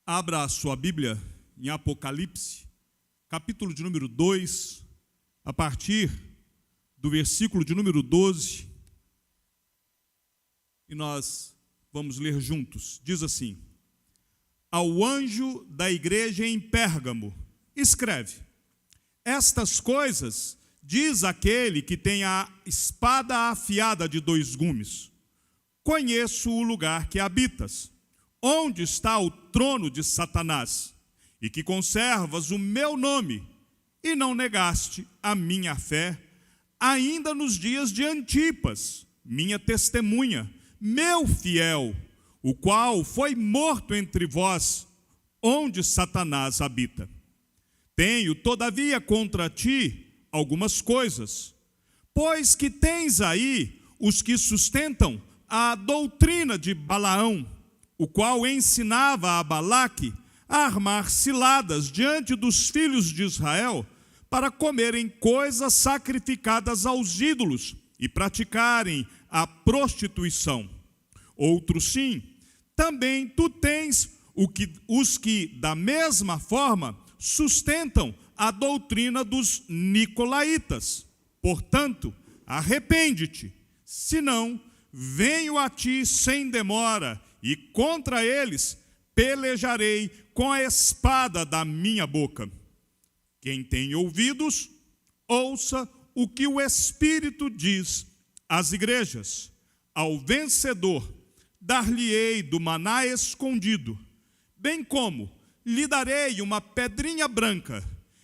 Abra a sua Bíblia em Apocalipse, capítulo de número 2, a partir do versículo de número 12, e nós vamos ler juntos. Diz assim: ao anjo da igreja em Pérgamo, escreve: estas coisas diz aquele que tem a espada afiada de 2 gumes. Conheço o lugar que habitas, onde está o trono de Satanás, e que conservas o meu nome, e não negaste a minha fé, ainda nos dias de Antipas, minha testemunha, meu fiel, o qual foi morto entre vós, onde Satanás habita. Tenho, todavia, contra ti algumas coisas, pois que tens aí os que sustentam a doutrina de Balaão, o qual ensinava a Balaque a armar ciladas diante dos filhos de Israel para comerem coisas sacrificadas aos ídolos e praticarem a prostituição. Outro sim, também tu tens os que da mesma forma sustentam a doutrina dos nicolaítas. Portanto, arrepende-te, senão venho a ti sem demora, e contra eles pelejarei com a espada da minha boca. Quem tem ouvidos, ouça o que o Espírito diz às igrejas. Ao vencedor, dar-lhe-ei do maná escondido, bem como lhe darei uma pedrinha branca,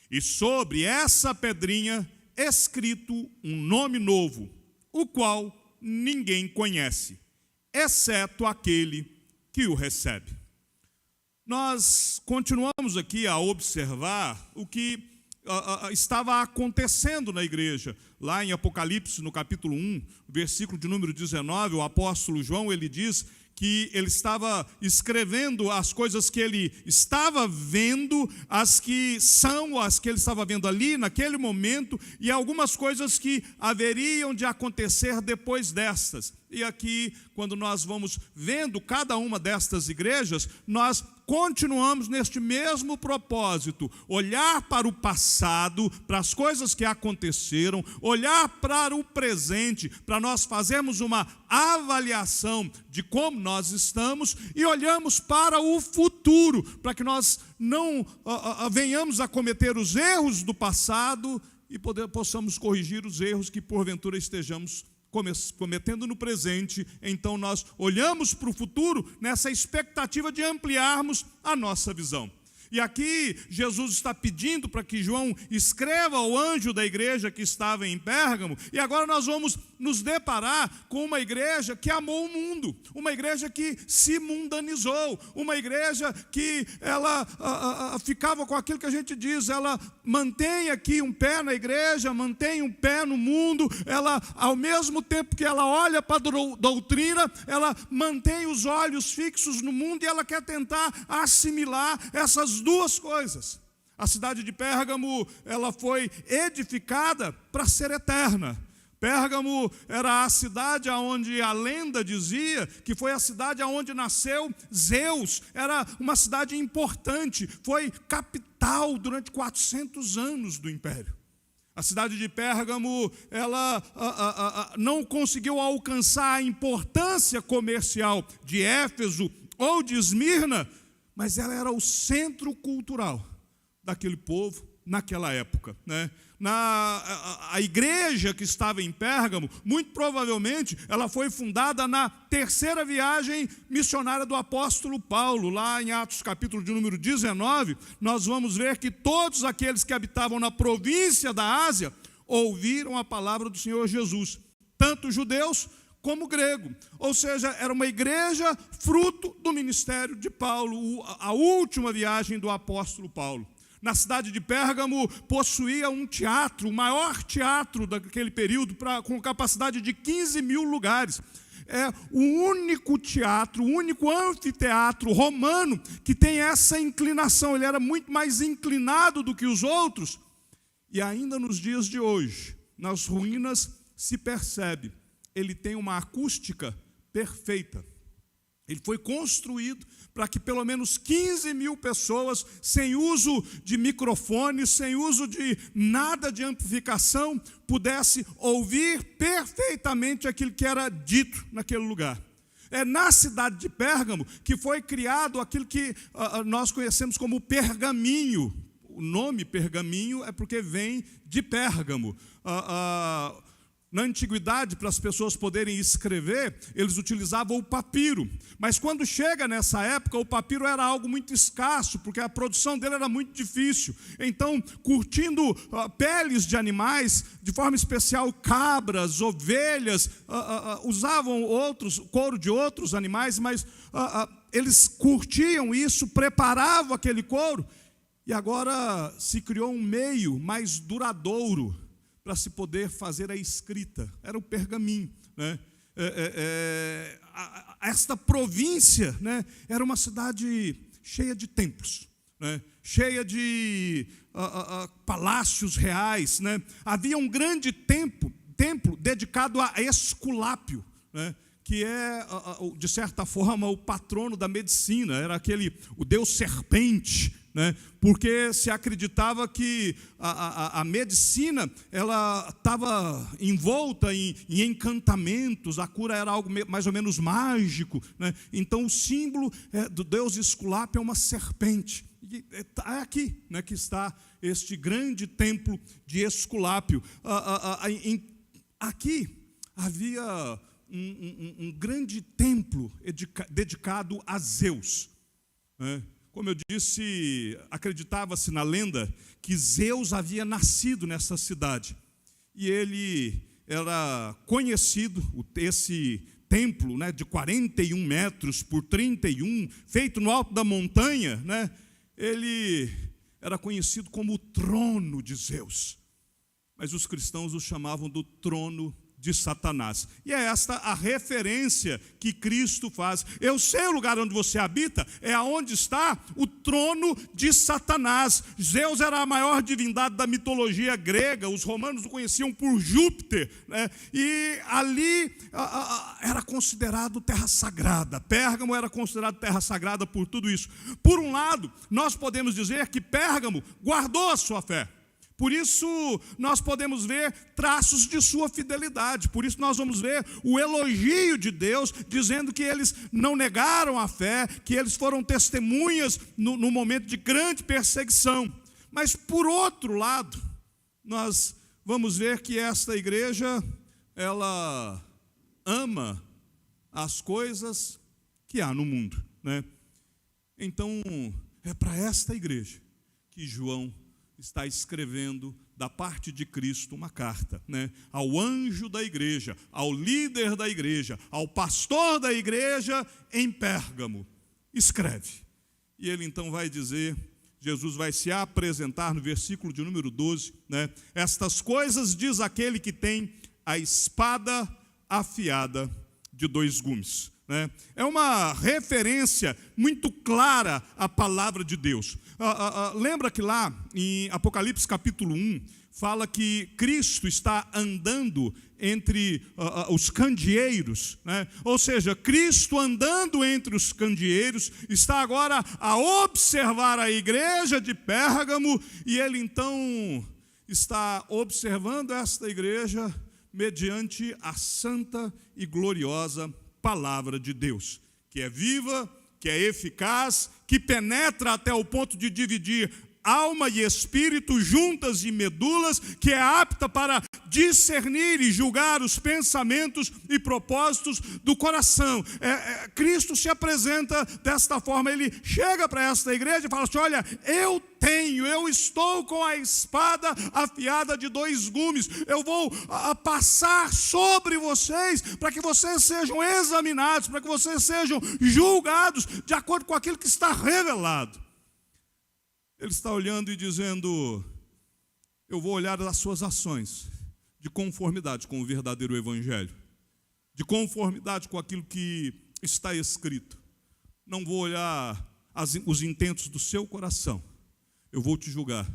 e sobre essa pedrinha escrito um nome novo, o qual ninguém conhece, exceto aquele que o recebe. Nós continuamos aqui a observar o que estava acontecendo na igreja. Lá em Apocalipse, no capítulo 1, versículo de número 19, o apóstolo João, ele diz que ele estava escrevendo as coisas que ele estava vendo, as que ele estava vendo ali, naquele momento, e algumas coisas que haveriam de acontecer depois destas. E aqui, quando nós vamos vendo cada uma destas igrejas, nós continuamos neste mesmo propósito: olhar para o passado, para as coisas que aconteceram, olhar para o presente, para nós fazermos uma avaliação de como nós estamos, e olhamos para o futuro, para que nós não venhamos a cometer os erros do passado e possamos corrigir os erros que porventura estejamos cometendo no presente. Então nós olhamos para o futuro nessa expectativa de ampliarmos a nossa visão. E aqui Jesus está pedindo para que João escreva ao anjo da igreja que estava em Pérgamo, e agora nós vamos nos deparar com uma igreja que amou o mundo, uma igreja que se mundanizou, uma igreja que ela ficava com aquilo que a gente diz, ela mantém aqui um pé na igreja, mantém um pé no mundo, ela, ao mesmo tempo que ela olha para a doutrina, ela mantém os olhos fixos no mundo, e ela quer tentar assimilar essas duas coisas. A cidade de Pérgamo, ela foi edificada para ser eterna. Pérgamo era a cidade onde a lenda dizia que foi a cidade onde nasceu Zeus. Era uma cidade importante, foi capital durante 400 anos do império. A cidade de Pérgamo, ela não conseguiu alcançar a importância comercial de Éfeso ou de Esmirna, mas ela era o centro cultural daquele povo naquela época, né? A igreja que estava em Pérgamo, muito provavelmente, ela foi fundada na 3ª viagem missionária do apóstolo Paulo. Lá em Atos capítulo de número 19, nós vamos ver que todos aqueles que habitavam na província da Ásia ouviram a palavra do Senhor Jesus, tanto judeus como grego. Ou seja, era uma igreja fruto do ministério de Paulo, a última viagem do apóstolo Paulo. Na cidade de Pérgamo possuía um teatro, o maior teatro daquele período, com capacidade de 15 mil lugares. É o único teatro, o único anfiteatro romano que tem essa inclinação. Ele era muito mais inclinado do que os outros. E ainda nos dias de hoje, nas ruínas, se percebe, ele tem uma acústica perfeita. Ele foi construído para que pelo menos 15 mil pessoas, sem uso de microfone, sem uso de nada de amplificação, pudesse ouvir perfeitamente aquilo que era dito naquele lugar. É na cidade de Pérgamo que foi criado aquilo que nós conhecemos como pergaminho. O nome pergaminho é porque vem de Pérgamo. Na antiguidade, para as pessoas poderem escrever, eles utilizavam o papiro. Mas quando chega nessa época, o papiro era algo muito escasso, porque a produção dele era muito difícil. Então, curtindo peles de animais, de forma especial cabras, ovelhas, usavam couro de outros animais, mas eles curtiam isso, preparavam aquele couro, e agora se criou um meio mais duradouro para se poder fazer a escrita. Era o pergaminho, né? Esta província, né, era uma cidade cheia de templos, né, cheia de palácios reais, né? Havia um grande templo dedicado a Esculápio, né, que é, de certa forma, o patrono da medicina. Era o deus serpente, né? Porque se acreditava que a medicina ela estava envolta em encantamentos, a cura era algo mais ou menos mágico, né? Então o símbolo do deus Esculápio é uma serpente. E é aqui, né, que está este grande templo de Esculápio. Aqui havia um grande templo dedicado a Zeus, né? Como eu disse, acreditava-se na lenda que Zeus havia nascido nessa cidade. E ele era conhecido, esse templo, né, de 41 metros por 31, feito no alto da montanha, né, ele era conhecido como o trono de Zeus. Mas os cristãos o chamavam do trono de Satanás. E é esta a referência que Cristo faz. Eu sei o lugar onde você habita, é aonde está o trono de Satanás. Zeus era a maior divindade da mitologia grega, os romanos o conheciam por Júpiter, né? E ali era considerado terra sagrada. Pérgamo era considerado terra sagrada por tudo isso. Por um lado, nós podemos dizer que Pérgamo guardou a sua fé. Por isso nós podemos ver traços de sua fidelidade. Por isso nós vamos ver o elogio de Deus, dizendo que eles não negaram a fé, que eles foram testemunhas no momento de grande perseguição. Mas por outro lado, nós vamos ver que esta igreja, ela ama as coisas que há no mundo, né? Então, é para esta igreja que João está escrevendo da parte de Cristo uma carta, né? Ao anjo da igreja, ao líder da igreja, ao pastor da igreja em Pérgamo. Escreve. E ele então vai dizer, Jesus vai se apresentar no versículo de número 12, né? Estas coisas diz aquele que tem a espada afiada de 2 gumes. Né? É uma referência muito clara à palavra de Deus. Lembra que lá em Apocalipse capítulo 1, fala que Cristo está andando entre os candeeiros, né? Ou seja, Cristo andando entre os candeeiros, está agora a observar a igreja de Pérgamo, e ele então está observando esta igreja mediante a santa e gloriosa palavra de Deus, que é viva, que é eficaz, que penetra até o ponto de dividir alma e espírito, juntas e medulas, que é apta para discernir e julgar os pensamentos e propósitos do coração. Cristo se apresenta desta forma, ele chega para esta igreja e fala assim: olha, eu estou com a espada afiada de 2 gumes, eu vou passar sobre vocês, para que vocês sejam examinados, para que vocês sejam julgados de acordo com aquilo que está revelado. Ele está olhando e dizendo: eu vou olhar as suas ações de conformidade com o verdadeiro evangelho, de conformidade com aquilo que está escrito. Não vou olhar os intentos do seu coração, eu vou te julgar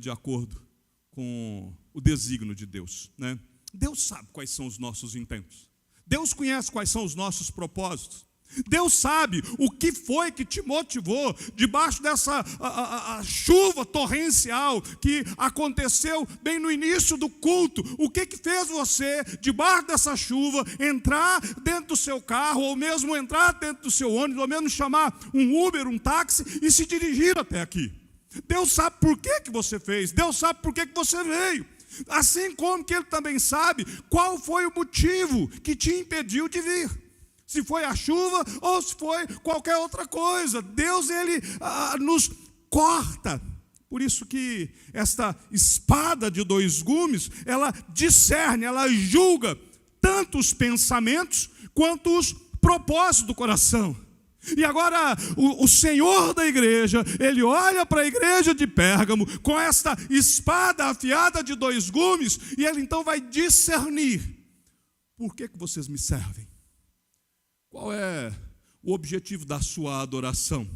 de acordo com o desígnio de Deus, né? Deus sabe quais são os nossos intentos, Deus conhece quais são os nossos propósitos. Deus sabe o que foi que te motivou debaixo dessa a chuva torrencial que aconteceu bem no início do culto. O que fez você, debaixo dessa chuva, entrar dentro do seu carro, ou mesmo entrar dentro do seu ônibus, ou mesmo chamar um Uber, um táxi e se dirigir até aqui? Deus sabe por que você fez, Deus sabe por que você veio. Assim como que Ele também sabe qual foi o motivo que te impediu de vir. Se foi a chuva ou se foi qualquer outra coisa. Deus, Ele nos corta. Por isso que esta espada de dois gumes, ela discerne, ela julga tanto os pensamentos quanto os propósitos do coração. E agora o Senhor da igreja, Ele olha para a igreja de Pérgamo com esta espada afiada de dois gumes, e Ele então vai discernir: por que vocês me servem? Qual é o objetivo da sua adoração?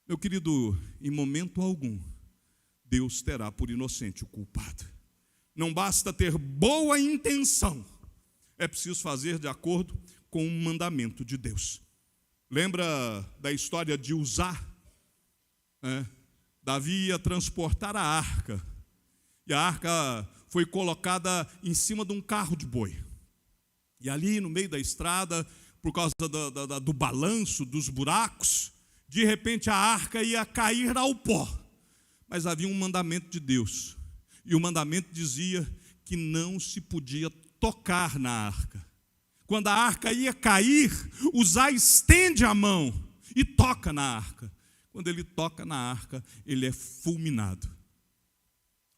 Meu querido, em momento algum, Deus terá por inocente o culpado. Não basta ter boa intenção, é preciso fazer de acordo com o mandamento de Deus. Lembra da história de Uzá? Davi ia transportar a arca, e a arca foi colocada em cima de um carro de boi. E ali no meio da estrada, por causa do balanço, dos buracos, de repente a arca ia cair ao pó. Mas havia um mandamento de Deus. E o mandamento dizia que não se podia tocar na arca. Quando a arca ia cair, Uzá estende a mão e toca na arca. Quando ele toca na arca, ele é fulminado.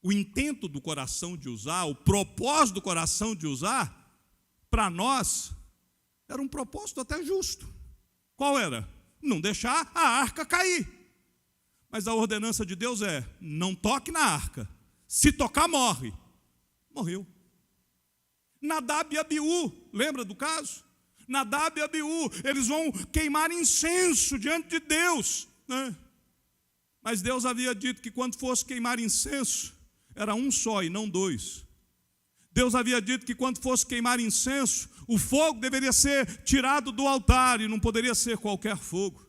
O intento do coração de Uzá, o propósito do coração de Uzá, para nós, era um propósito até justo. Qual era? Não deixar a arca cair. Mas a ordenança de Deus é: não toque na arca. Se tocar, morre. Morreu. Nadab e Abiú, lembra do caso? Nadab e Abiú, eles vão queimar incenso diante de Deus, né? Mas Deus havia dito que quando fosse queimar incenso, era um só e não dois. Deus havia dito que quando fosse queimar incenso, o fogo deveria ser tirado do altar e não poderia ser qualquer fogo.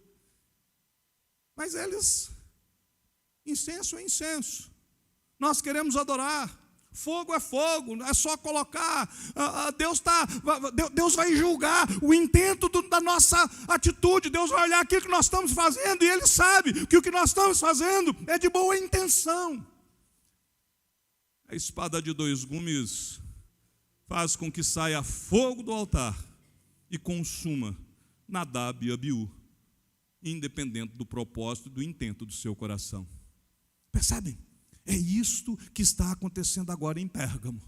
Mas eles, incenso é incenso. Nós queremos adorar. Fogo é fogo, é só colocar. Deus vai julgar o intento da nossa atitude. Deus vai olhar aquilo que nós estamos fazendo e Ele sabe que o que nós estamos fazendo é de boa intenção. A espada de dois gumes faz com que saia fogo do altar e consuma Nadab e Abiú, independente do propósito e do intento do seu coração. Percebem? É isto que está acontecendo agora em Pérgamo.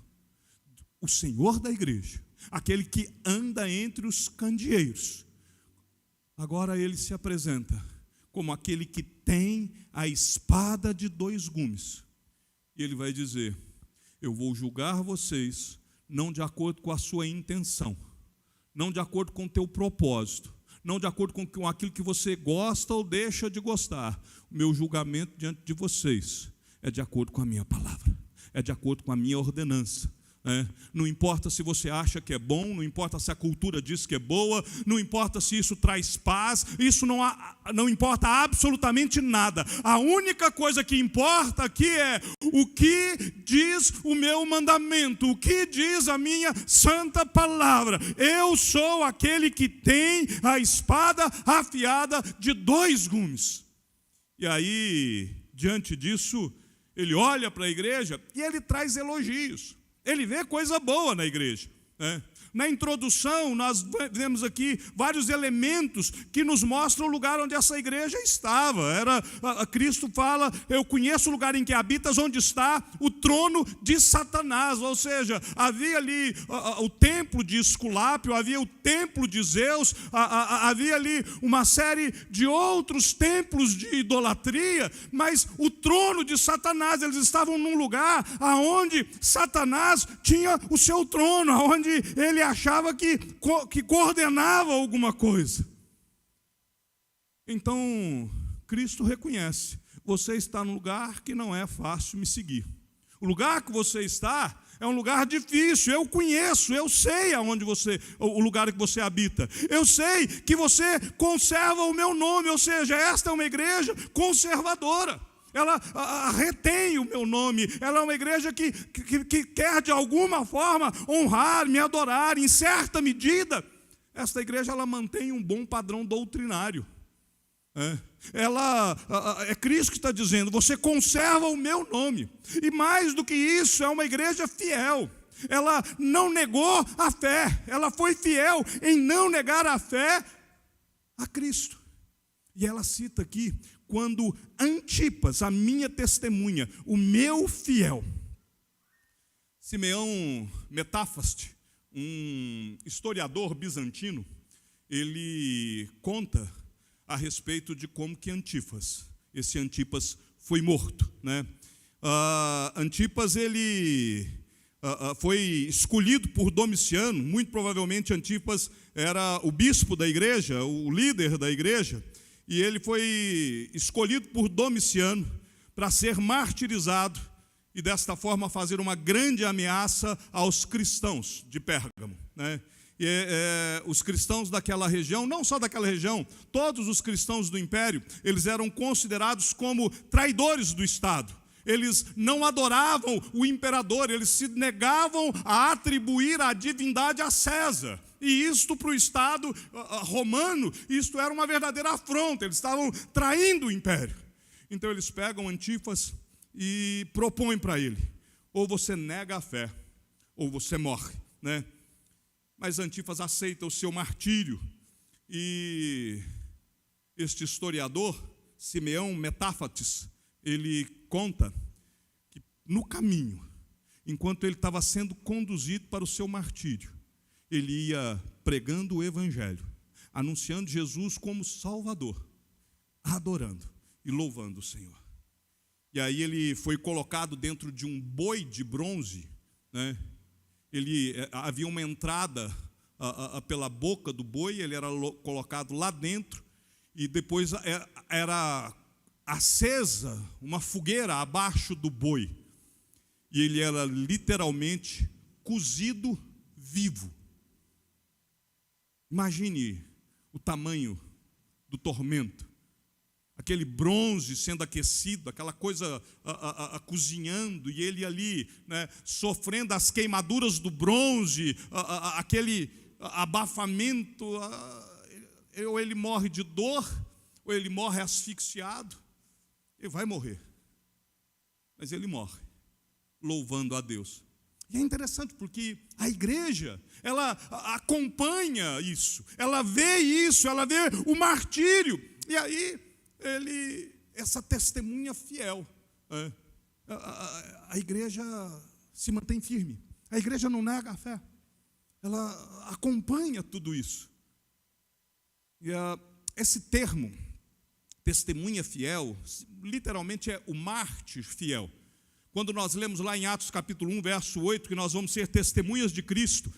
O Senhor da igreja, aquele que anda entre os candeeiros, agora Ele se apresenta como aquele que tem a espada de dois gumes. E Ele vai dizer: eu vou julgar vocês não de acordo com a sua intenção, não de acordo com o teu propósito, não de acordo com aquilo que você gosta ou deixa de gostar. O meu julgamento diante de vocês é de acordo com a minha palavra, é de acordo com a minha ordenança. Não importa se você acha que é bom, não importa se a cultura diz que é boa, não importa se isso traz paz, isso não importa absolutamente nada. A única coisa que importa aqui é o que diz o meu mandamento, o que diz a minha santa palavra. Eu sou aquele que tem a espada afiada de dois gumes. E aí, diante disso, Ele olha para a igreja e Ele traz elogios. Ele vê coisa boa na igreja, né? Na introdução, nós vemos aqui vários elementos que nos mostram o lugar onde essa igreja estava. Cristo fala: eu conheço o lugar em que habitas, onde está o trono de Satanás. Ou seja, havia ali o templo de Esculápio, havia o templo de Zeus, havia ali uma série de outros templos de idolatria, mas o trono de Satanás, eles estavam num lugar aonde Satanás tinha o seu trono, aonde ele achava que coordenava alguma coisa. Então, Cristo reconhece: você está num lugar que não é fácil me seguir. O lugar que você está é um lugar difícil. Eu conheço, eu sei o lugar que você habita. Eu sei que você conserva o meu nome, ou seja, esta é uma igreja conservadora. Ela retém o meu nome. Ela é uma igreja que quer de alguma forma honrar, me adorar. Em certa medida, esta igreja ela mantém um bom padrão doutrinário. É Cristo que está dizendo: você conserva o meu nome. E mais do que isso, é uma igreja fiel. Ela não negou a fé. Ela foi fiel em não negar a fé a Cristo. E ela cita aqui: quando Antipas, a minha testemunha, o meu fiel. Simeão Metáfaste, um historiador bizantino, ele conta a respeito de como que esse Antipas foi morto, né? Antipas, ele foi escolhido por Domiciano. Muito provavelmente Antipas era o bispo da igreja, o líder da igreja, e ele foi escolhido por Domiciano para ser martirizado e desta forma fazer uma grande ameaça aos cristãos de Pérgamo, né? Os cristãos daquela região, não só daquela região, todos os cristãos do império, eles eram considerados como traidores do Estado. Eles não adoravam o imperador, eles se negavam a atribuir a divindade a César. E isto para o Estado romano, isto era uma verdadeira afronta, eles estavam traindo o império. Então eles pegam Antipas e propõem para ele: ou você nega a fé, ou você morre, né? Mas Antipas aceita o seu martírio, e este historiador, Simeão Metáfates, ele conta que no caminho, enquanto ele estava sendo conduzido para o seu martírio, ele ia pregando o evangelho, anunciando Jesus como Salvador, adorando e louvando o Senhor. E aí ele foi colocado dentro de um boi de bronze, né? Havia uma entrada pela boca do boi, ele era colocado lá dentro, e depois era acesa uma fogueira abaixo do boi, e ele era literalmente cozido vivo. Imagine o tamanho do tormento. Aquele bronze sendo aquecido, aquela coisa cozinhando, e ele ali, né, sofrendo as queimaduras do bronze, aquele abafamento, ou ele morre de dor, ou ele morre asfixiado. Ele vai morrer, mas ele morre, louvando a Deus. E é interessante porque a igreja, ela acompanha isso, ela vê isso, ela vê o martírio, e aí essa testemunha fiel, a igreja se mantém firme, a igreja não nega a fé, ela acompanha tudo isso. E esse termo, testemunha fiel, literalmente é o mártir fiel. Quando nós lemos lá em Atos capítulo 1, verso 8, que nós vamos ser testemunhas de Cristo,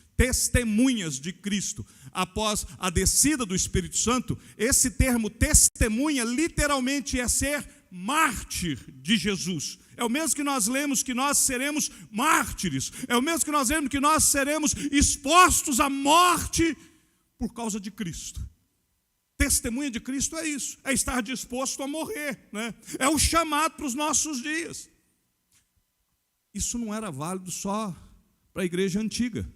após a descida do Espírito Santo, esse termo testemunha literalmente é ser mártir de Jesus. É o mesmo que nós lemos que nós seremos mártires, é o mesmo que nós lemos que nós seremos expostos à morte por causa de Cristo. Testemunha de Cristo é isso, é estar disposto a morrer, né? É o chamado para os nossos dias. Isso não era válido só para a igreja antiga.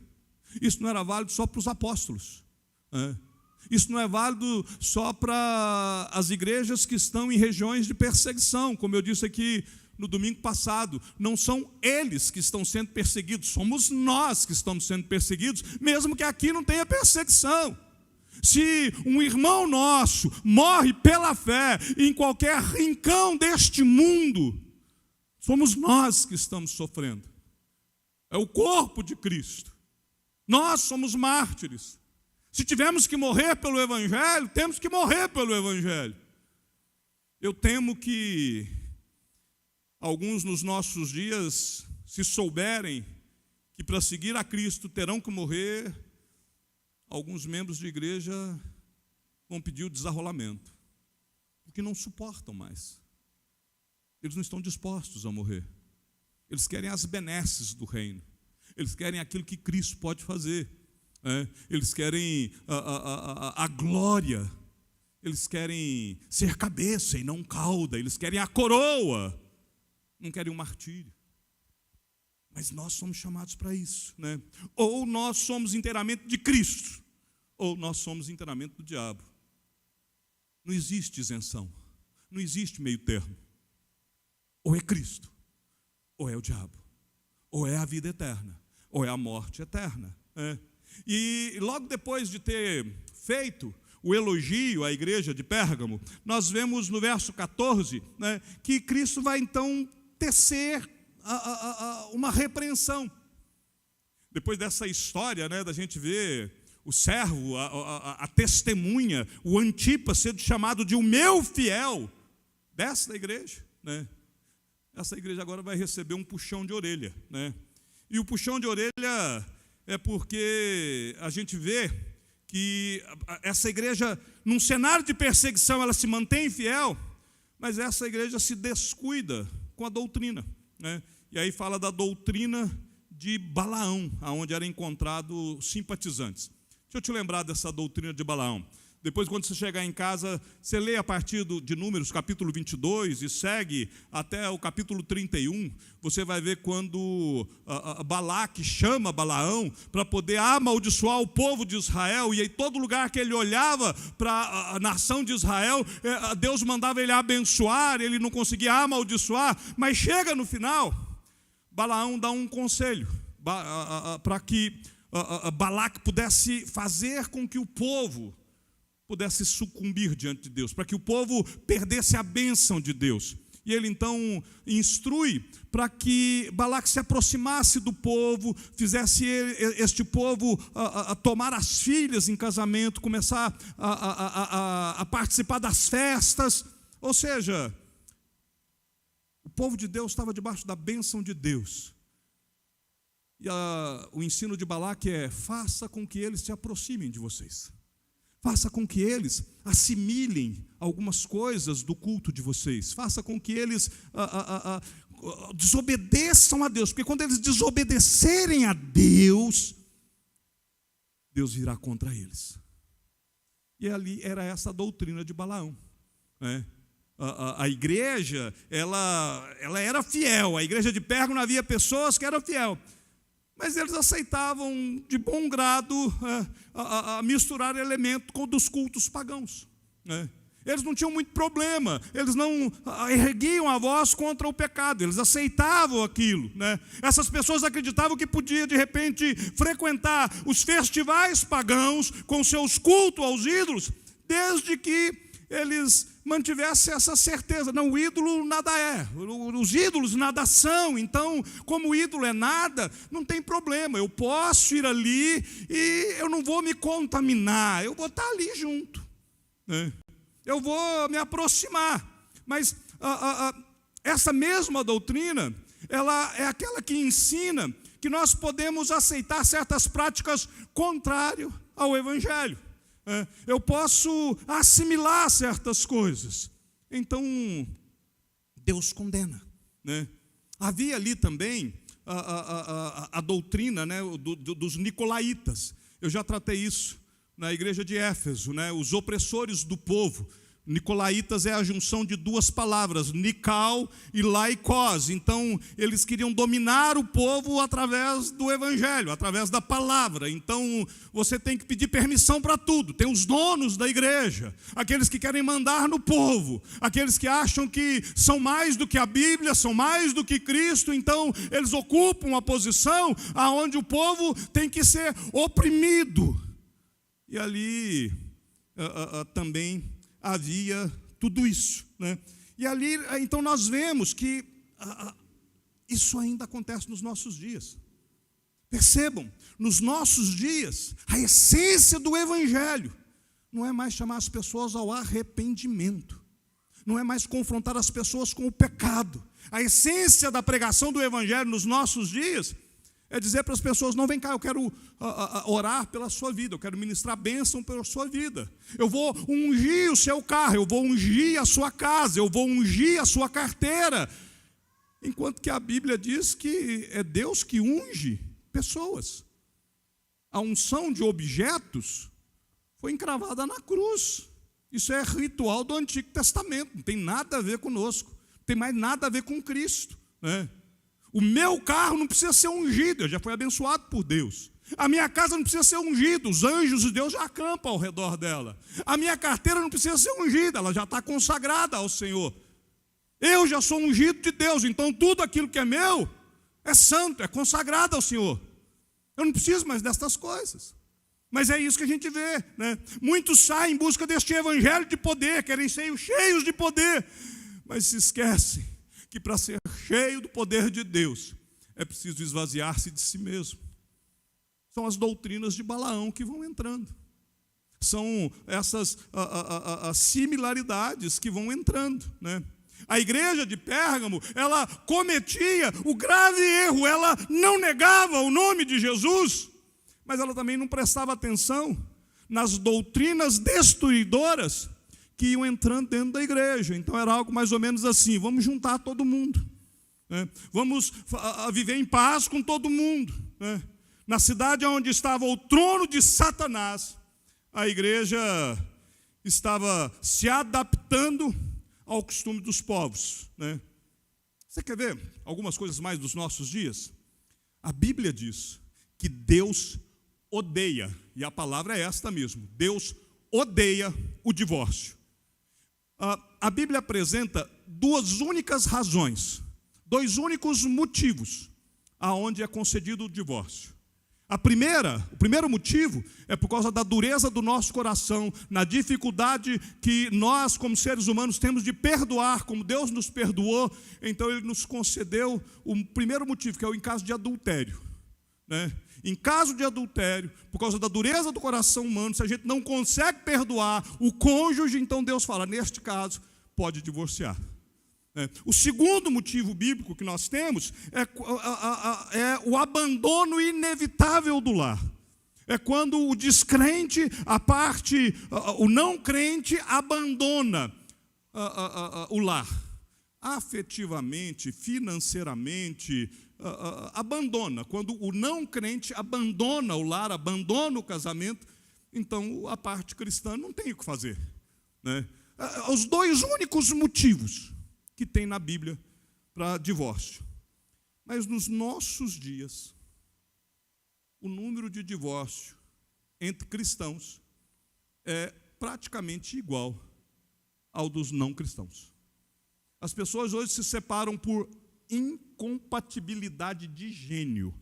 Isso não era válido só para os apóstolos. Isso não é válido só para as igrejas que estão em regiões de perseguição. Como eu disse aqui no domingo passado, não são eles que estão sendo perseguidos, somos nós que estamos sendo perseguidos, mesmo que aqui não tenha perseguição. Se um irmão nosso morre pela fé em qualquer rincão deste mundo, somos nós que estamos sofrendo. É o corpo de Cristo. Nós somos mártires. Se tivermos que morrer pelo Evangelho, temos que morrer pelo Evangelho. Eu temo que alguns nos nossos dias, se souberem que para seguir a Cristo terão que morrer, alguns membros de igreja vão pedir o desarrolamento, porque não suportam mais. Eles não estão dispostos a morrer. Eles querem as benesses do reino. Eles querem aquilo que Cristo pode fazer. Eles querem a glória. Eles querem ser cabeça e não cauda. Eles querem a coroa. Não querem o martírio. Mas nós somos chamados para isso, né? Ou nós somos inteiramente de Cristo, ou nós somos inteiramente do diabo. Não existe isenção. Não existe meio termo. Ou é Cristo, ou é o diabo. Ou é a vida eterna, ou é a morte eterna. E logo depois de ter feito o elogio à igreja de Pérgamo, nós vemos no verso 14, né, que Cristo vai então tecer uma repreensão. Depois dessa história, né, da gente ver o servo, a testemunha, o Antipas sendo chamado de o meu fiel, dessa igreja, né? Essa igreja agora vai receber um puxão de orelha, né? E o puxão de orelha é porque a gente vê que essa igreja, num cenário de perseguição, ela se mantém fiel, mas essa igreja se descuida com a doutrina, né? E aí fala da doutrina de Balaão, onde eram encontrados simpatizantes. Deixa eu te lembrar dessa doutrina de Balaão. Depois, quando você chegar em casa, você lê a partir de Números, capítulo 22, e segue até o capítulo 31, você vai ver quando Balaque chama Balaão para poder amaldiçoar o povo de Israel, e em todo lugar que ele olhava para a nação de Israel, Deus mandava ele abençoar, ele não conseguia amaldiçoar, mas chega no final, Balaão dá um conselho para que Balaque pudesse fazer com que o povo pudesse sucumbir diante de Deus, para que o povo perdesse a bênção de Deus. E ele então instrui para que Balaque se aproximasse do povo, fizesse este povo tomar as filhas em casamento, começar a participar das festas. Ou seja, o povo de Deus estava debaixo da bênção de Deus. E o ensino de Balaque é: faça com que eles se aproximem de vocês. Faça com que eles assimilem algumas coisas do culto de vocês. Faça com que eles desobedeçam a Deus. Porque quando eles desobedecerem a Deus, Deus virá contra eles. E ali era essa a doutrina de Balaão, né? A igreja, ela era fiel. A igreja de Pérgamo havia pessoas que eram fiel, mas eles aceitavam de bom grado misturar elementos dos cultos pagãos, né? Eles não tinham muito problema, eles não erguiam a voz contra o pecado, eles aceitavam aquilo, né? Essas pessoas acreditavam que podia de repente frequentar os festivais pagãos com seus cultos aos ídolos, desde que eles mantivessem essa certeza: não, o ídolo nada é, os ídolos nada são, então, como o ídolo é nada, não tem problema, eu posso ir ali e eu não vou me contaminar, eu vou estar ali junto, né? Eu vou me aproximar. Mas essa mesma doutrina, ela é aquela que ensina que nós podemos aceitar certas práticas contrárias ao Evangelho. Eu posso assimilar certas coisas. Então, Deus condena, né? Havia ali também a doutrina, né, dos nicolaítas. Eu já tratei isso na igreja de Éfeso, né? Os opressores do povo. Nicolaítas é a junção de duas palavras, Nical e Laikos. Então, eles queriam dominar o povo através do evangelho, através da palavra. Então, você tem que pedir permissão para tudo. Tem os donos da igreja, aqueles que querem mandar no povo, aqueles que acham que são mais do que a Bíblia, são mais do que Cristo. Então, eles ocupam uma posição onde o povo tem que ser oprimido. E ali também havia tudo isso, né? E ali, então, nós vemos que isso ainda acontece nos nossos dias. Percebam, nos nossos dias, a essência do Evangelho não é mais chamar as pessoas ao arrependimento, não é mais confrontar as pessoas com o pecado. A essência da pregação do Evangelho nos nossos dias é dizer para as pessoas: não, vem cá, eu quero orar pela sua vida, eu quero ministrar bênção pela sua vida, eu vou ungir o seu carro, eu vou ungir a sua casa, eu vou ungir a sua carteira. Enquanto que a Bíblia diz que é Deus que unge pessoas. A unção de objetos foi encravada na cruz. Isso é ritual do Antigo Testamento, não tem nada a ver conosco, não tem mais nada a ver com Cristo, né? O meu carro não precisa ser ungido, já foi abençoado por Deus. A minha casa não precisa ser ungida, os anjos de Deus já acampam ao redor dela. A minha carteira não precisa ser ungida, ela já está consagrada ao Senhor. Eu já sou ungido de Deus, então tudo aquilo que é meu é santo, é consagrado ao Senhor. Eu não preciso mais destas coisas. Mas é isso que a gente vê, né? Muitos saem em busca deste evangelho de poder, querem ser cheios de poder, mas se esquecem que para ser cheio do poder de Deus é preciso esvaziar-se de si mesmo. São as doutrinas de Balaão que vão entrando. São essas similaridades que vão entrando, né? A igreja de Pérgamo, ela cometia o grave erro, ela não negava o nome de Jesus, mas ela também não prestava atenção nas doutrinas destruidoras que iam entrando dentro da igreja. Então era algo mais ou menos assim: vamos juntar todo mundo, né? Vamos viver em paz com todo mundo, né? Na cidade onde estava o trono de Satanás, a igreja estava se adaptando ao costume dos povos, né? Você quer ver algumas coisas mais dos nossos dias? A Bíblia diz que Deus odeia, e a palavra é esta mesmo: Deus odeia o divórcio. A Bíblia apresenta duas únicas razões, dois únicos motivos aonde é concedido o divórcio. O primeiro motivo é por causa da dureza do nosso coração, na dificuldade que nós, como seres humanos, temos de perdoar, como Deus nos perdoou. Então Ele nos concedeu o primeiro motivo, que é o em caso de adultério, né? Em caso de adultério, por causa da dureza do coração humano, se a gente não consegue perdoar o cônjuge, então Deus fala: neste caso, pode divorciar. O segundo motivo bíblico que nós temos é o abandono inevitável do lar. É quando o descrente, o não crente abandona o lar. Afetivamente, financeiramente, abandona. Quando o não crente abandona o lar, abandona o casamento, então a parte cristã não tem o que fazer, né? Os dois únicos motivos que tem na Bíblia para divórcio. Mas nos nossos dias, o número de divórcio entre cristãos é praticamente igual ao dos não cristãos. As pessoas hoje se separam por incompatibilidade de gênio.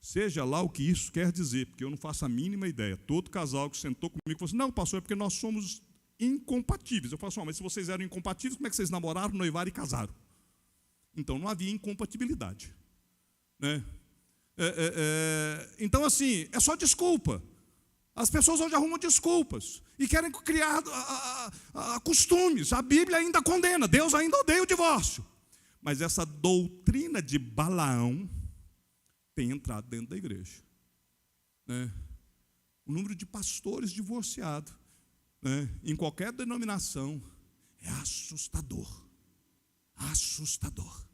Seja lá o que isso quer dizer, porque eu não faço a mínima ideia. Todo casal que sentou comigo falou assim: não, pastor, é porque nós somos incompatíveis. Eu falo assim: mas se vocês eram incompatíveis, como é que vocês namoraram, noivaram e casaram? Então não havia incompatibilidade, né? Então assim, é só desculpa. As pessoas hoje arrumam desculpas e querem criar costumes. A Bíblia ainda condena, Deus ainda odeia o divórcio. Mas essa doutrina de Balaão tem entrado dentro da igreja, né? O número de pastores divorciados, né, em qualquer denominação, é assustador. Assustador.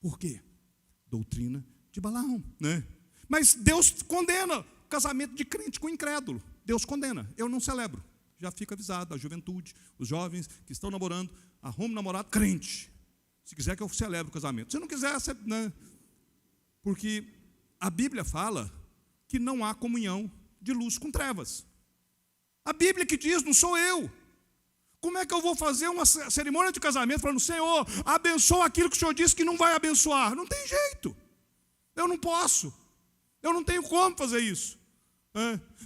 Por quê? Doutrina de Balaão, né? Mas Deus condena casamento de crente com incrédulo. Deus condena. Eu não celebro. Já fica avisado a juventude, os jovens que estão namorando, arrume namorado crente. Se quiser que eu celebre o casamento. Se não quiser, né? Porque a Bíblia fala que não há comunhão de luz com trevas. A Bíblia que diz, não sou eu. Como é que eu vou fazer uma cerimônia de casamento falando: Senhor, abençoa aquilo que o Senhor disse que não vai abençoar? Não tem jeito. Eu não posso. Eu não tenho como fazer isso.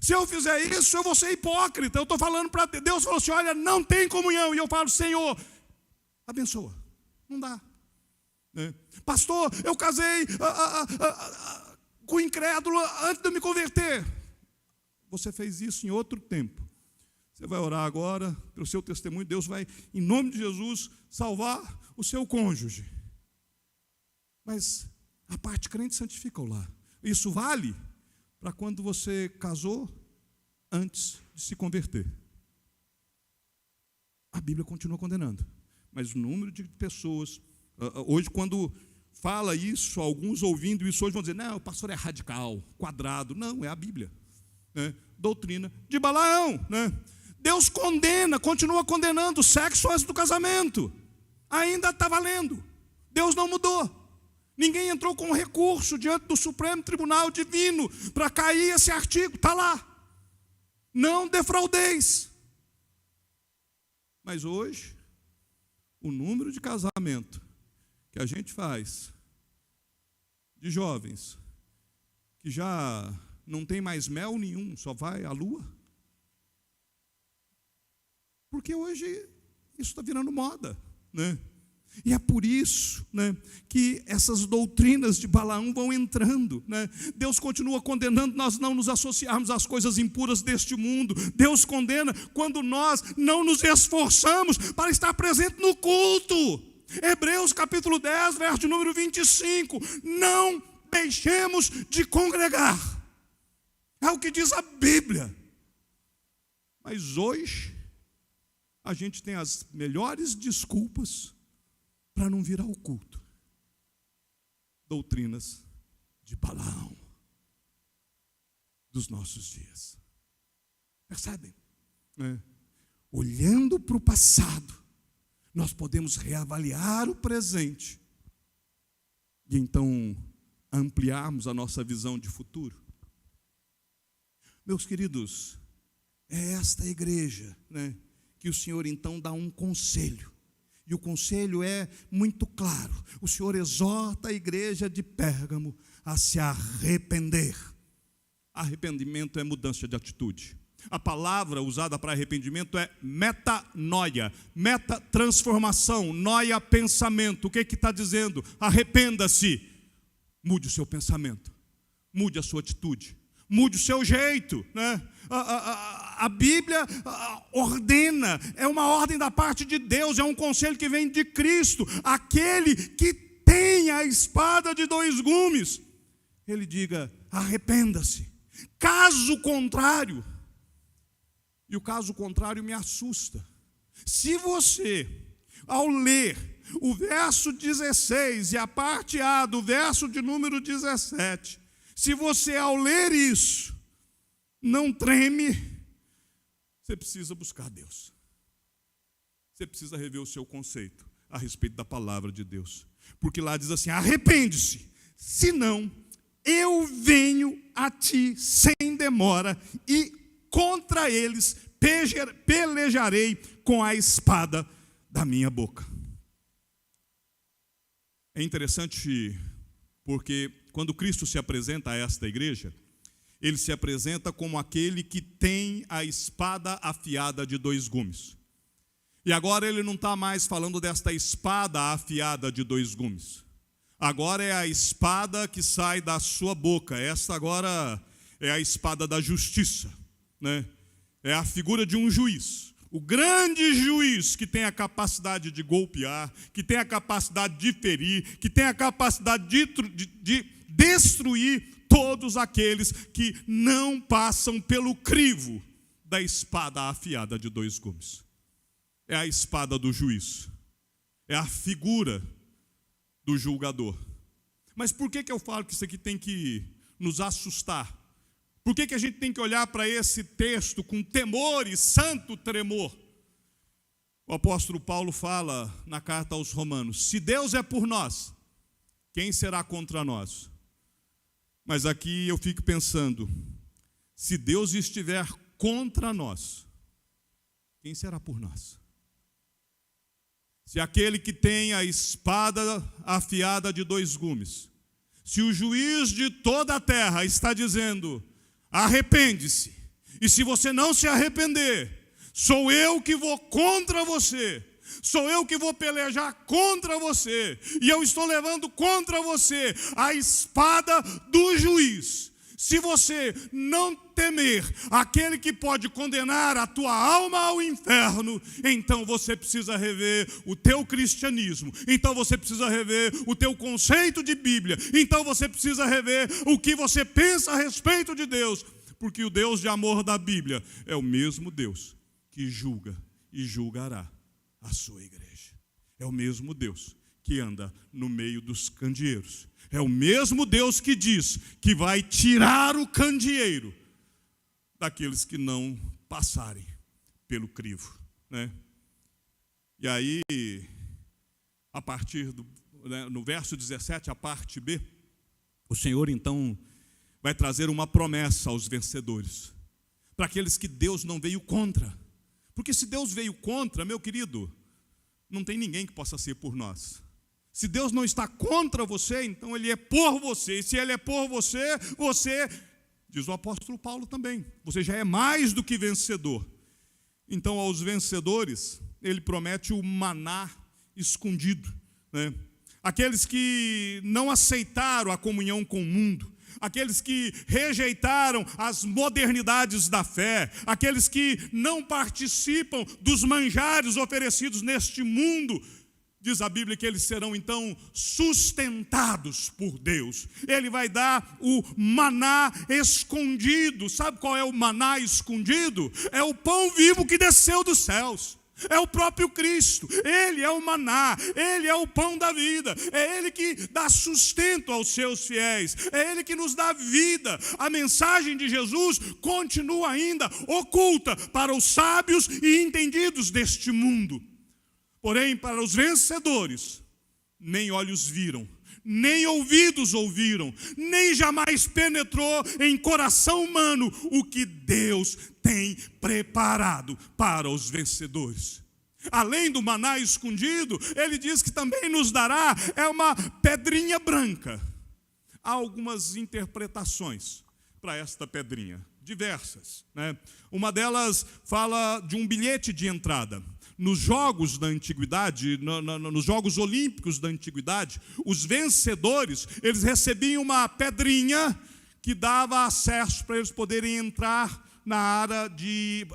Se eu fizer isso, eu vou ser hipócrita. Eu estou falando para Deus, falou assim: olha, não tem comunhão. E eu falo: Senhor, abençoa. Não dá. Pastor, eu casei com incrédulo antes de eu me converter. Você fez isso em outro tempo. Você vai orar agora, pelo seu testemunho, Deus vai, em nome de Jesus, salvar o seu cônjuge. Mas a parte crente santifica o lar. Isso vale para quando você casou antes de se converter. A Bíblia continua condenando. Mas o número de pessoas Hoje, quando fala isso, alguns ouvindo isso hoje vão dizer, não, o pastor é radical, quadrado. Não, é a Bíblia, né? Doutrina de Balaão, né? Deus condena, continua condenando o sexo antes do casamento. Ainda está valendo. Deus não mudou. Ninguém entrou com recurso diante do Supremo Tribunal Divino para cair esse artigo. Está lá. Não defraudeis. Mas hoje, o número de casamento que a gente faz de jovens que já não tem mais mel nenhum, só vai à lua. Porque hoje isso está virando moda, né? E é por isso, né, que essas doutrinas de Balaão vão entrando, né? Deus continua condenando nós não nos associarmos às coisas impuras deste mundo. Deus condena quando nós não nos esforçamos para estar presente no culto. Hebreus capítulo 10, verso de número 25. Não deixemos de congregar. É o que diz a Bíblia. Mas hoje a gente tem as melhores desculpas para não vir ao culto. Doutrinas de Balaão dos nossos dias. Percebem? Olhando para o passado, nós podemos reavaliar o presente e então ampliarmos a nossa visão de futuro. Meus queridos, é esta igreja, né, que o Senhor então dá um conselho. E o conselho é muito claro. O Senhor exorta a igreja de Pérgamo a se arrepender. Arrependimento é mudança de atitude. A palavra usada para arrependimento é metanoia, metatransformação, noia, pensamento. O que está dizendo? Arrependa-se. Mude o seu pensamento, mude a sua atitude, mude o seu jeito, né? A Bíblia ordena, é uma ordem da parte de Deus, é um conselho que vem de Cristo. Aquele que tem a espada de dois gumes, ele diga, arrependa-se. Caso contrário, e o caso contrário me assusta. Se você, ao ler o verso 16 e a parte A do verso de número 17, se você ao ler isso não treme, você precisa buscar Deus. Você precisa rever o seu conceito a respeito da palavra de Deus. Porque lá diz assim, arrepende-se, senão eu venho a ti sem demora e contra eles pelejarei com a espada da minha boca. É interessante porque quando Cristo se apresenta a esta igreja, ele se apresenta como aquele que tem a espada afiada de dois gumes. E agora ele não está mais falando desta espada afiada de dois gumes. Agora é a espada que sai da sua boca. Esta agora é a espada da justiça, né? É a figura de um juiz. O grande juiz que tem a capacidade de golpear, que tem a capacidade de ferir, que tem a capacidade de destruir todos aqueles que não passam pelo crivo da espada afiada de dois gumes. É a espada do juiz. É a figura do julgador. Mas por que eu falo que isso aqui tem que nos assustar? Por que a gente tem que olhar para esse texto com temor e santo tremor? O apóstolo Paulo fala na carta aos Romanos, se Deus é por nós, quem será contra nós? Mas aqui eu fico pensando, se Deus estiver contra nós, quem será por nós? Se aquele que tem a espada afiada de dois gumes, se o juiz de toda a terra está dizendo, arrepende-se, e se você não se arrepender, sou eu que vou contra você, sou eu que vou pelejar contra você, e eu estou levando contra você a espada do juiz. Se você não temer aquele que pode condenar a tua alma ao inferno, então você precisa rever o teu cristianismo, então você precisa rever o teu conceito de Bíblia, então você precisa rever o que você pensa a respeito de Deus, porque o Deus de amor da Bíblia é o mesmo Deus que julga e julgará a sua igreja. É o mesmo Deus que anda no meio dos candeeiros. É o mesmo Deus que diz que vai tirar o candeeiro daqueles que não passarem pelo crivo, né? E aí, a partir no verso 17, a parte B, o Senhor então vai trazer uma promessa aos vencedores, para aqueles que Deus não veio contra. Porque se Deus veio contra, meu querido, não tem ninguém que possa ser por nós. Se Deus não está contra você, então Ele é por você. E se Ele é por você, você, diz o apóstolo Paulo também, você já é mais do que vencedor. Então, aos vencedores, Ele promete o maná escondido, né? Aqueles que não aceitaram a comunhão com o mundo, aqueles que rejeitaram as modernidades da fé, aqueles que não participam dos manjares oferecidos neste mundo, diz a Bíblia que eles serão então sustentados por Deus. Ele vai dar o maná escondido. Sabe qual é o maná escondido? É o pão vivo que desceu dos céus. É o próprio Cristo. Ele é o maná, Ele é o pão da vida, é Ele que dá sustento aos seus fiéis, é Ele que nos dá vida. A mensagem de Jesus continua ainda oculta para os sábios e entendidos deste mundo. Porém, para os vencedores, nem olhos viram, nem ouvidos ouviram, nem jamais penetrou em coração humano o que Deus tem preparado para os vencedores. Além do maná escondido, ele diz que também nos dará uma pedrinha branca. Há algumas interpretações para esta pedrinha, diversas, né? Uma delas fala de um bilhete de entrada. Nos jogos da antiguidade, nos jogos olímpicos da antiguidade, os vencedores, eles recebiam uma pedrinha que dava acesso para eles poderem entrar na área de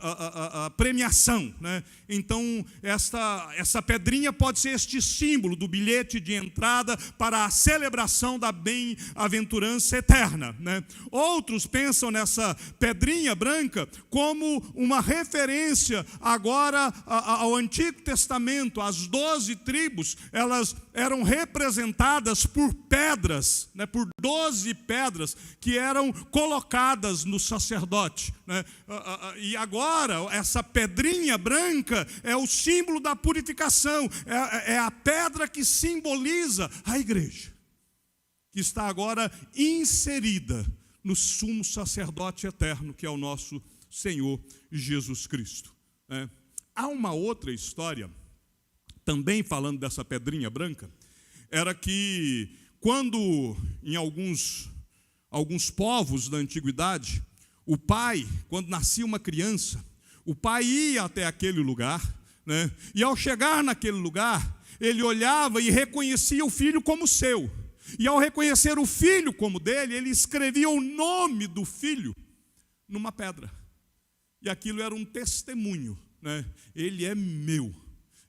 premiação, né? Então, essa pedrinha pode ser este símbolo do bilhete de entrada para a celebração da bem-aventurança eterna, né? Outros pensam nessa pedrinha branca como uma referência agora ao Antigo Testamento. As 12 tribos, elas eram representadas por pedras, né? Por 12 pedras que eram colocadas no sacerdote, né? E agora, essa pedrinha branca é o símbolo da purificação, é a pedra que simboliza a igreja, que está agora inserida no sumo sacerdote eterno, que é o nosso Senhor Jesus Cristo. Há uma outra história, também falando dessa pedrinha branca, era que quando, em alguns povos da antiguidade, o pai, quando nascia uma criança, o pai ia até aquele lugar, né? E ao chegar naquele lugar, ele olhava e reconhecia o filho como seu. E ao reconhecer o filho como dele, ele escrevia o nome do filho numa pedra. E aquilo era um testemunho, né? Ele é meu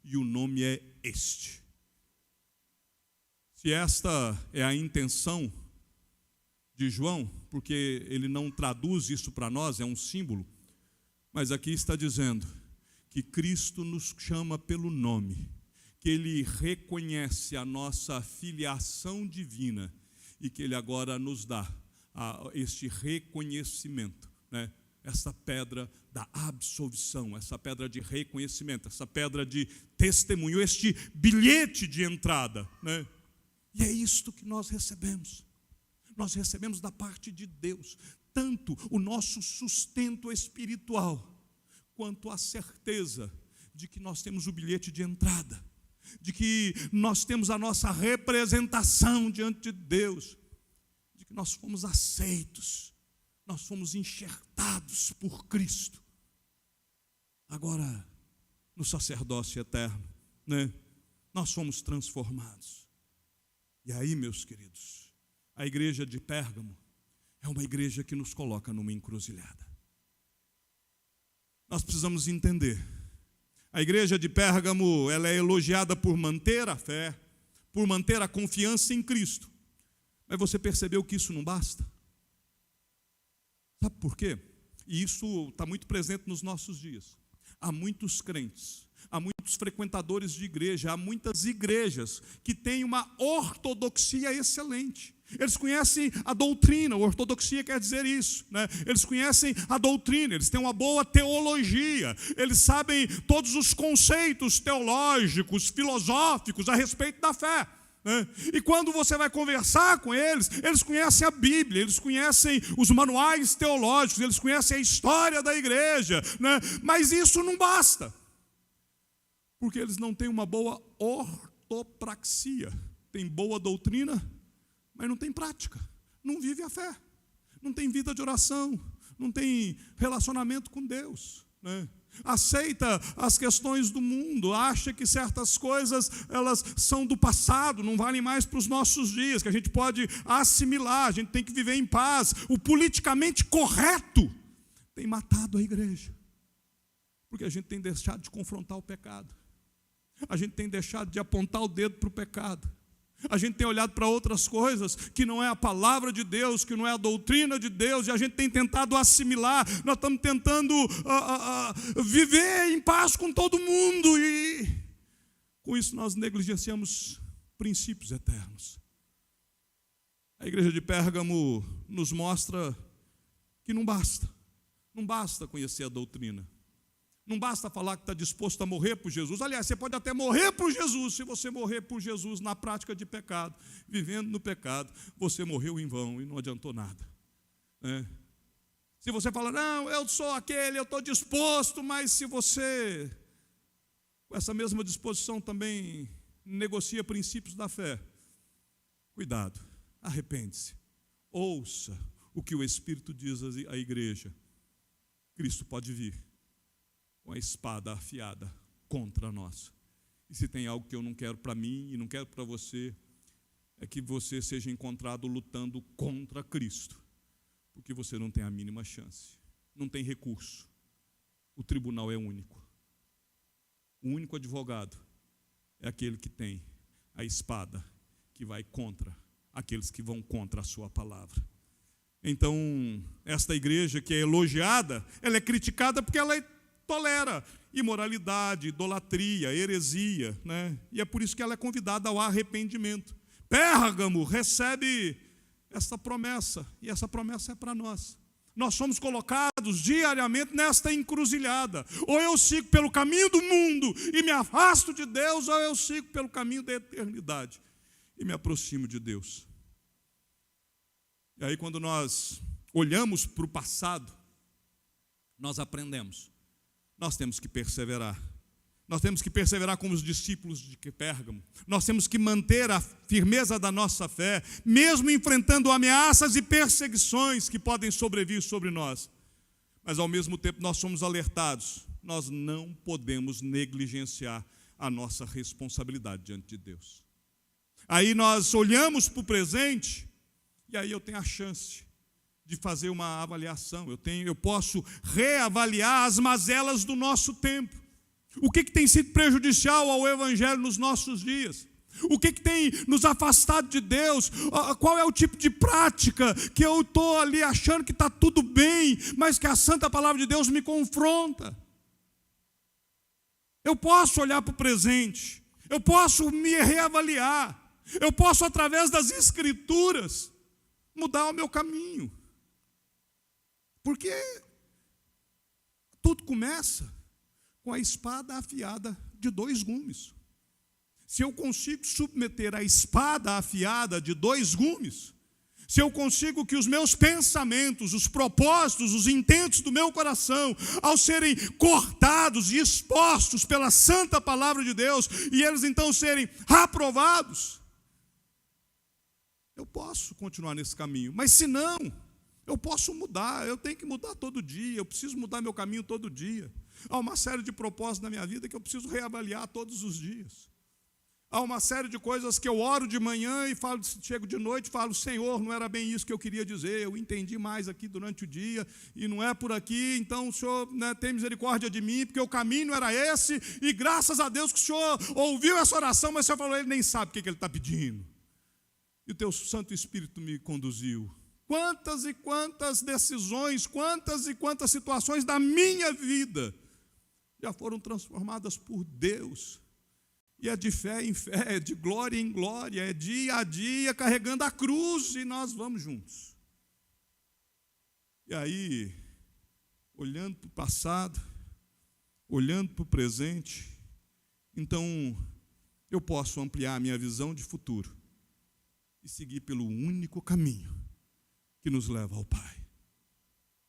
e o nome é este. Se esta é a intenção de João, porque ele não traduz isso para nós, é um símbolo, mas aqui está dizendo que Cristo nos chama pelo nome, que Ele reconhece a nossa filiação divina e que Ele agora nos dá este reconhecimento, né? Essa pedra da absolvição, essa pedra de reconhecimento, essa pedra de testemunho, este bilhete de entrada, né? E é isto que nós recebemos. Nós recebemos da parte de Deus tanto o nosso sustento espiritual, quanto a certeza de que nós temos o bilhete de entrada, de que nós temos a nossa representação diante de Deus, de que nós fomos aceitos, nós fomos enxertados por Cristo. Agora, no sacerdócio eterno, né, nós fomos transformados. E aí, meus queridos, a igreja de Pérgamo é uma igreja que nos coloca numa encruzilhada. Nós precisamos entender. A igreja de Pérgamo, ela é elogiada por manter a fé, por manter a confiança em Cristo. Mas você percebeu que isso não basta? Sabe por quê? E isso está muito presente nos nossos dias. Há muitos crentes, Há muitos frequentadores de igreja, há muitas igrejas que têm uma ortodoxia excelente. Eles conhecem a doutrina, a ortodoxia quer dizer isso, né? Eles conhecem a doutrina, eles têm uma boa teologia, eles sabem todos os conceitos teológicos, filosóficos a respeito da fé, né? E quando você vai conversar com eles, eles conhecem a Bíblia, eles conhecem os manuais teológicos, eles conhecem a história da igreja, né? Mas isso não basta, porque eles não têm uma boa ortopraxia. Tem boa doutrina, mas não tem prática, não vive a fé, não tem vida de oração, não tem relacionamento com Deus, né? Aceita as questões do mundo, acha que certas coisas elas são do passado, não valem mais para os nossos dias, que a gente pode assimilar, a gente tem que viver em paz. O politicamente correto tem matado a igreja, porque a gente tem deixado de confrontar o pecado, a gente tem deixado de apontar o dedo para o pecado, a gente tem olhado para outras coisas que não é a palavra de Deus, que não é a doutrina de Deus, e a gente tem tentado assimilar. Nós estamos tentando viver em paz com todo mundo, e com isso nós negligenciamos princípios eternos. A igreja de Pérgamo nos mostra que não basta conhecer a doutrina. Não basta falar que está disposto a morrer por Jesus. Aliás, você pode até morrer por Jesus. Se você morrer por Jesus na prática de pecado, vivendo no pecado, você morreu em vão e não adiantou nada, né? Se você fala, não, eu sou aquele, eu estou disposto, mas se você, com essa mesma disposição, também negocia princípios da fé, cuidado, arrepende-se, ouça o que o Espírito diz à igreja. Cristo pode vir com a espada afiada contra nós. E se tem algo que eu não quero para mim e não quero para você, é que você seja encontrado lutando contra Cristo, porque você não tem a mínima chance, não tem recurso. O tribunal é único. O único advogado é aquele que tem a espada que vai contra aqueles que vão contra a sua palavra. Então, esta igreja que é elogiada, ela é criticada porque ela tolera imoralidade, idolatria, heresia, né? E é por isso que ela é convidada ao arrependimento. Pérgamo recebe essa promessa, e essa promessa é para nós. Nós somos colocados diariamente nesta encruzilhada. Ou eu sigo pelo caminho do mundo e me afasto de Deus, ou eu sigo pelo caminho da eternidade e me aproximo de Deus. E aí, quando nós olhamos para o passado, nós aprendemos. Nós temos que perseverar. Nós temos que perseverar como os discípulos de Pérgamo. Nós temos que manter a firmeza da nossa fé, mesmo enfrentando ameaças e perseguições que podem sobrevir sobre nós. Mas, ao mesmo tempo, nós somos alertados. Nós não podemos negligenciar a nossa responsabilidade diante de Deus. Aí nós olhamos para o presente, e aí eu tenho a chance de fazer uma avaliação. Eu posso reavaliar as mazelas do nosso tempo. O que tem sido prejudicial ao Evangelho nos nossos dias? O que tem nos afastado de Deus? Qual é o tipo de prática que eu estou ali achando que está tudo bem, mas que a santa palavra de Deus me confronta? Eu posso olhar para o presente, eu posso me reavaliar, eu posso, através das Escrituras, mudar o meu caminho. Porque tudo começa com a espada afiada de 2 gumes. Se eu consigo submeter a espada afiada de 2 gumes, se eu consigo que os meus pensamentos, os propósitos, os intentos do meu coração, ao serem cortados e expostos pela santa palavra de Deus, e eles então serem aprovados, eu posso continuar nesse caminho. Mas se não, eu posso mudar, eu tenho que mudar todo dia, eu preciso mudar meu caminho todo dia. Há uma série de propósitos na minha vida que eu preciso reavaliar todos os dias. Há uma série de coisas que eu oro de manhã e chego de noite e falo, Senhor, não era bem isso que eu queria dizer, eu entendi mais aqui durante o dia, e não é por aqui, então o Senhor, tem misericórdia de mim, porque o caminho era esse, e graças a Deus que o Senhor ouviu essa oração, mas o Senhor falou, ele nem sabe o que ele está pedindo. E o teu Santo Espírito me conduziu. Quantas e quantas decisões, quantas e quantas situações da minha vida já foram transformadas por Deus. E é de fé em fé, é de glória em glória, é dia a dia carregando a cruz e nós vamos juntos. E aí, olhando para o passado, olhando para o presente, então eu posso ampliar a minha visão de futuro e seguir pelo único caminho que nos leva ao Pai.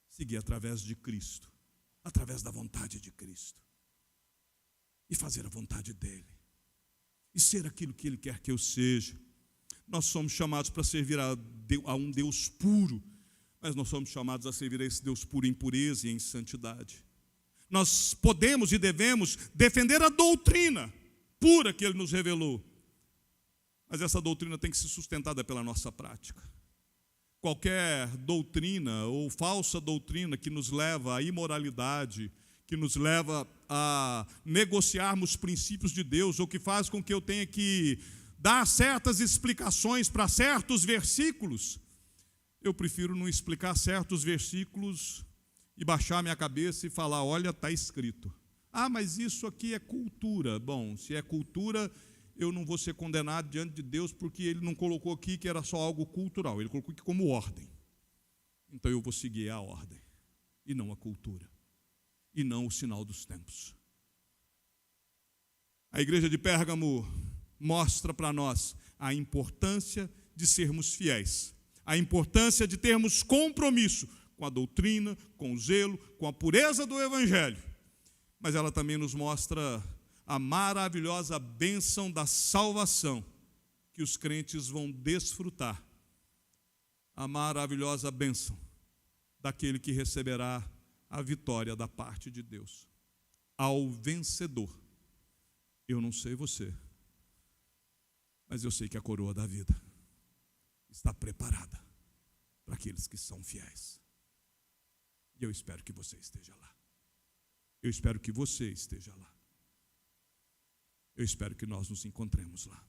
Seguir através de Cristo, através da vontade de Cristo. E fazer a vontade dEle. E ser aquilo que Ele quer que eu seja. Nós somos chamados para servir a um Deus puro, mas nós somos chamados a servir a esse Deus puro em pureza e em santidade. Nós podemos e devemos defender a doutrina pura que Ele nos revelou, mas essa doutrina tem que ser sustentada pela nossa prática. Qualquer doutrina ou falsa doutrina que nos leva à imoralidade, que nos leva a negociarmos princípios de Deus, ou que faz com que eu tenha que dar certas explicações para certos versículos, eu prefiro não explicar certos versículos e baixar minha cabeça e falar, olha, está escrito. Ah, mas isso aqui é cultura. Bom, se é cultura, eu não vou ser condenado diante de Deus, porque Ele não colocou aqui que era só algo cultural, Ele colocou aqui como ordem. Então eu vou seguir a ordem, e não a cultura, e não o sinal dos tempos. A igreja de Pérgamo mostra para nós a importância de sermos fiéis, a importância de termos compromisso com a doutrina, com o zelo, com a pureza do Evangelho. Mas ela também nos mostra a maravilhosa bênção da salvação que os crentes vão desfrutar. A maravilhosa bênção daquele que receberá a vitória da parte de Deus. Ao vencedor. Eu não sei você, mas eu sei que a coroa da vida está preparada para aqueles que são fiéis. E eu espero que você esteja lá. Eu espero que você esteja lá. Eu espero que nós nos encontremos lá.